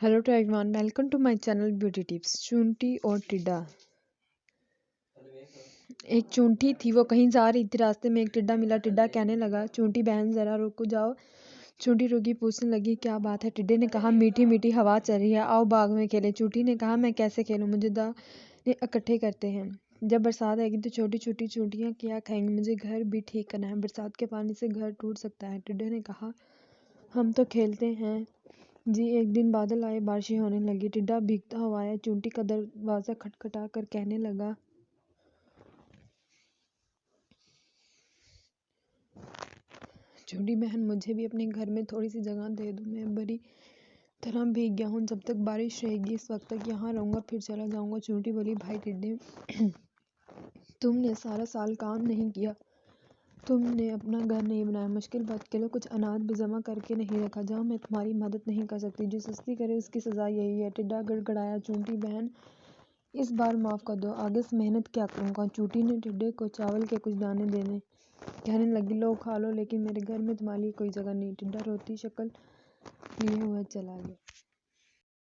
Hello to everyone, welcome to my channel beauty tips. चूंटी और टिड्डा। एक चूंटी थी, वो कहीं जा रही थी। रास्ते में एक टिड्डा मिला। टिड्डा कहने लगा, चूंटी बहन जरा रुक जाओ। चूंटी रुकी, पूछने लगी, क्या बात है? टिड्डे ने कहा, मीठी मीठी हवा चल रही है, आओ बाग में खेलें। चूंटी ने कहा, मैं कैसे खेलूं, मुझे दाने इकट्ठे करते हैं। जब बरसात आएगी तो छोटी छोटी चूंटियां क्या खाएंगी, मुझे घर भी ठीक करना है, बरसात के पानी से घर टूट सकता है। टिड्डे ने कहा, हम तो खेलते हैं जी। एक दिन बादल आए, बारिश होने लगी। टिड्डा भीगता हुआ आया, चूंटी का दरवाजा खटखटा कर कहने लगा, चूंटी बहन, मुझे भी अपने घर में थोड़ी सी जगह दे दो, मैं बड़ी तरह भीग गया हूँ। जब तक बारिश रहेगी इस वक्त तक यहाँ रहूँगा, फिर चला जाऊँगा। चूंटी बोली, भाई टिड्डे, तुमने सारा साल काम नहीं किया, तुमने अपना घर नहीं बनाया, मुश्किल वक्त के लिए कुछ अनाज भी जमा करके नहीं रखा, जहाँ मैं तुम्हारी मदद नहीं कर सकती। जो सुस्ती करे उसकी सजा यही है। टिड्डा गड़गड़ाया, चूंटी बहन इस बार माफ़ कर दो, आगे से मेहनत क्या करूँगा। चूंटी ने टिड्डे को चावल के कुछ दाने देने कहने लगी, लो खा लो, लेकिन मेरे घर में तुम्हारे लिए कोई जगह नहीं। टिड्डा रोती शक्ल लिए हुए चला गया।